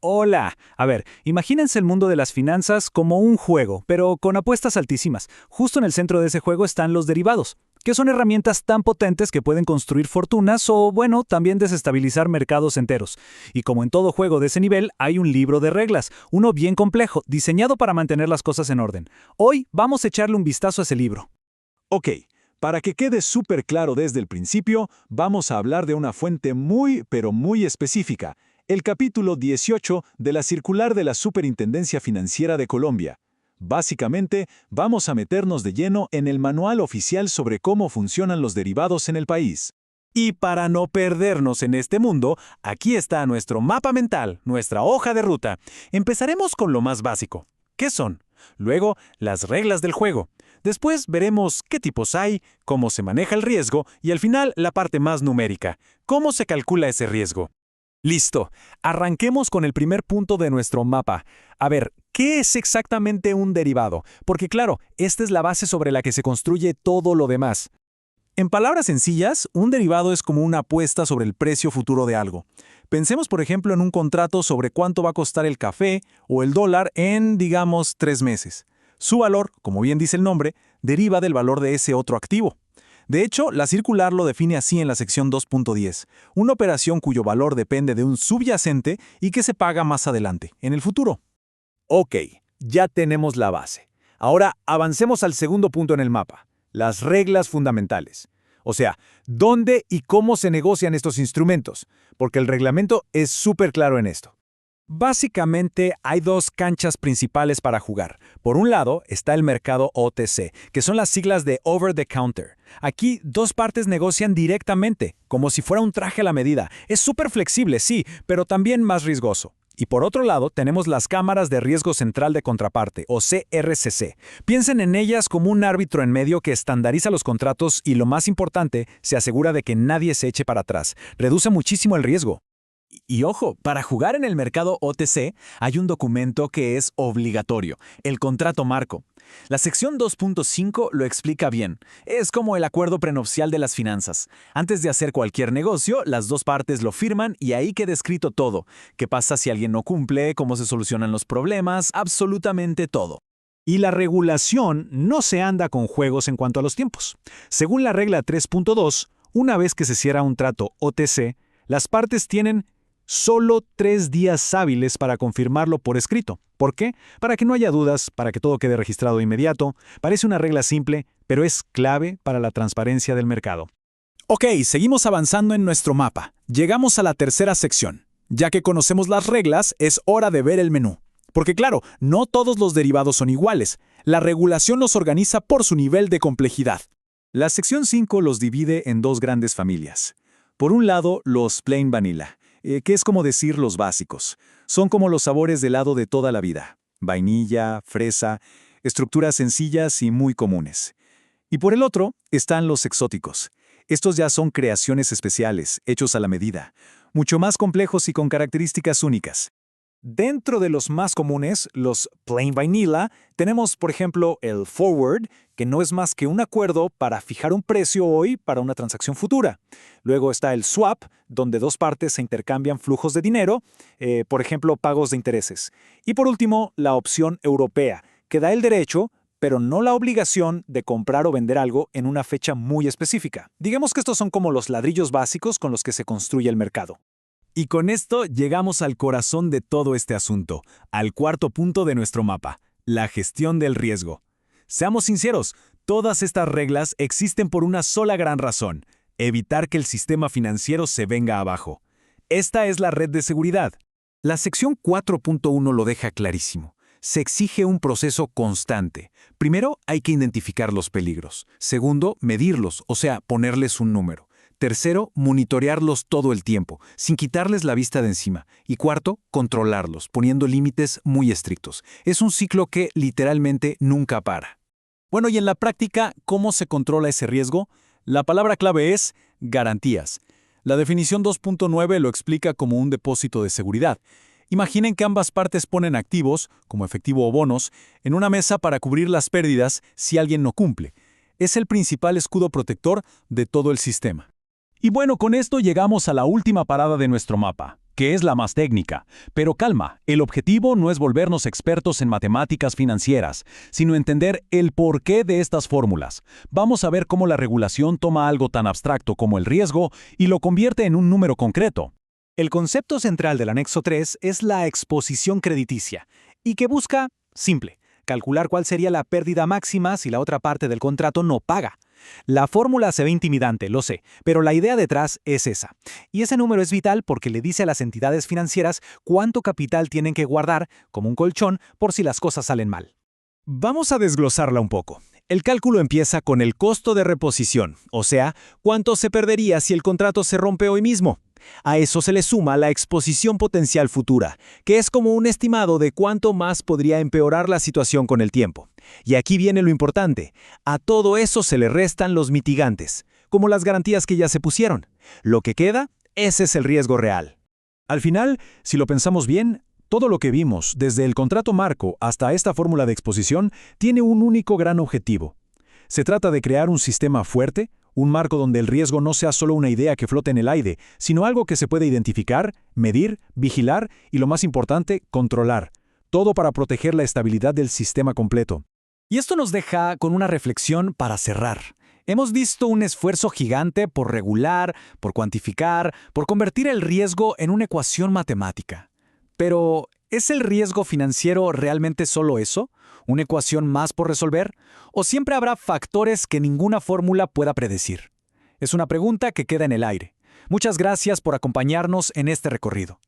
Hola. A ver, imagínense el mundo de las finanzas como un juego, pero con apuestas altísimas. Justo en el centro de ese juego están los derivados, que son herramientas tan potentes que pueden construir fortunas o, bueno, también desestabilizar mercados enteros. Y como en todo juego de ese nivel, hay un libro de reglas, uno bien complejo, diseñado para mantener las cosas en orden. Hoy vamos a echarle un vistazo a ese libro. Ok, para que quede súper claro desde el principio, vamos a hablar de una fuente muy, pero muy específica, el capítulo 18 de la Circular de la Superintendencia Financiera de Colombia. Básicamente, vamos a meternos de lleno en el manual oficial sobre cómo funcionan los derivados en el país. Y para no perdernos en este mundo, aquí está nuestro mapa mental, nuestra hoja de ruta. Empezaremos con lo más básico. ¿Qué son? Luego, las reglas del juego. Después veremos qué tipos hay, cómo se maneja el riesgo y al final la parte más numérica, cómo se calcula ese riesgo. Listo, arranquemos con el primer punto de nuestro mapa. A ver, ¿qué es exactamente un derivado? Porque claro, esta es la base sobre la que se construye todo lo demás. En palabras sencillas, un derivado es como una apuesta sobre el precio futuro de algo. Pensemos, por ejemplo, en un contrato sobre cuánto va a costar el café o el dólar en, digamos, 3 meses. Su valor, como bien dice el nombre, deriva del valor de ese otro activo. De hecho, la circular lo define así en la sección 2.10, una operación cuyo valor depende de un subyacente y que se paga más adelante, en el futuro. Ok, ya tenemos la base. Ahora avancemos al segundo punto en el mapa, las reglas fundamentales. O sea, ¿dónde y cómo se negocian estos instrumentos? Porque el reglamento es súper claro en esto. Básicamente hay dos canchas principales para jugar. Por un lado está el mercado OTC, que son las siglas de Over the Counter. Aquí dos partes negocian directamente, como si fuera un traje a la medida. Es súper flexible, sí, pero también más riesgoso. Y por otro lado tenemos las cámaras de riesgo central de contraparte, o CRCC. Piensen en ellas como un árbitro en medio que estandariza los contratos y, lo más importante, se asegura de que nadie se eche para atrás. Reduce muchísimo el riesgo. Y ojo, para jugar en el mercado OTC hay un documento que es obligatorio, el contrato marco. La sección 2.5 lo explica bien. Es como el acuerdo prenupcial de las finanzas. Antes de hacer cualquier negocio, las dos partes lo firman y ahí queda escrito todo. ¿Qué pasa si alguien no cumple? ¿Cómo se solucionan los problemas? Absolutamente todo. Y la regulación no se anda con juegos en cuanto a los tiempos. Según la regla 3.2, una vez que se cierra un trato OTC, las partes tienen solo 3 días hábiles para confirmarlo por escrito. ¿Por qué? Para que no haya dudas, para que todo quede registrado de inmediato. Parece una regla simple, pero es clave para la transparencia del mercado. Ok, seguimos avanzando en nuestro mapa. Llegamos a la tercera sección. Ya que conocemos las reglas, es hora de ver el menú. Porque claro, no todos los derivados son iguales. La regulación los organiza por su nivel de complejidad. La sección 5 los divide en dos grandes familias. Por un lado, los plain vanilla, que es como decir los básicos. Son como los sabores de helado de toda la vida. Vainilla, fresa, estructuras sencillas y muy comunes. Y por el otro están los exóticos. Estos ya son creaciones especiales, hechos a la medida, mucho más complejos y con características únicas. Dentro de los más comunes, los plain vanilla, tenemos por ejemplo el forward, que no es más que un acuerdo para fijar un precio hoy para una transacción futura. Luego está el swap, donde dos partes se intercambian flujos de dinero, por ejemplo pagos de intereses. Y por último, la opción europea, que da el derecho, pero no la obligación de comprar o vender algo en una fecha muy específica. Digamos que estos son como los ladrillos básicos con los que se construye el mercado. Y con esto llegamos al corazón de todo este asunto, al cuarto punto de nuestro mapa, la gestión del riesgo. Seamos sinceros, todas estas reglas existen por una sola gran razón: evitar que el sistema financiero se venga abajo. Esta es la red de seguridad. La sección 4.1 lo deja clarísimo. Se exige un proceso constante. Primero, hay que identificar los peligros. Segundo, medirlos, o sea, ponerles un número. Tercero, monitorearlos todo el tiempo, sin quitarles la vista de encima. Y cuarto, controlarlos, poniendo límites muy estrictos. Es un ciclo que literalmente nunca para. Bueno, y en la práctica, ¿cómo se controla ese riesgo? La palabra clave es garantías. La definición 2.9 lo explica como un depósito de seguridad. Imaginen que ambas partes ponen activos, como efectivo o bonos, en una mesa para cubrir las pérdidas si alguien no cumple. Es el principal escudo protector de todo el sistema. Y bueno, con esto llegamos a la última parada de nuestro mapa, que es la más técnica. Pero calma, el objetivo no es volvernos expertos en matemáticas financieras, sino entender el porqué de estas fórmulas. Vamos a ver cómo la regulación toma algo tan abstracto como el riesgo y lo convierte en un número concreto. El concepto central del anexo 3 es la exposición crediticia, y que busca, simple, calcular cuál sería la pérdida máxima si la otra parte del contrato no paga. La fórmula se ve intimidante, lo sé, pero la idea detrás es esa. Y ese número es vital porque le dice a las entidades financieras cuánto capital tienen que guardar, como un colchón, por si las cosas salen mal. Vamos a desglosarla un poco. El cálculo empieza con el costo de reposición, o sea, cuánto se perdería si el contrato se rompe hoy mismo. A eso se le suma la exposición potencial futura, que es como un estimado de cuánto más podría empeorar la situación con el tiempo. Y aquí viene lo importante. A todo eso se le restan los mitigantes, como las garantías que ya se pusieron. Lo que queda, ese es el riesgo real. Al final, si lo pensamos bien, todo lo que vimos, desde el contrato marco hasta esta fórmula de exposición, tiene un único gran objetivo. Se trata de crear un sistema fuerte, un marco donde el riesgo no sea solo una idea que flote en el aire, sino algo que se puede identificar, medir, vigilar y, lo más importante, controlar. Todo para proteger la estabilidad del sistema completo. Y esto nos deja con una reflexión para cerrar. Hemos visto un esfuerzo gigante por regular, por cuantificar, por convertir el riesgo en una ecuación matemática. Pero, ¿es el riesgo financiero realmente solo eso? ¿Una ecuación más por resolver? ¿O siempre habrá factores que ninguna fórmula pueda predecir? Es una pregunta que queda en el aire. Muchas gracias por acompañarnos en este recorrido.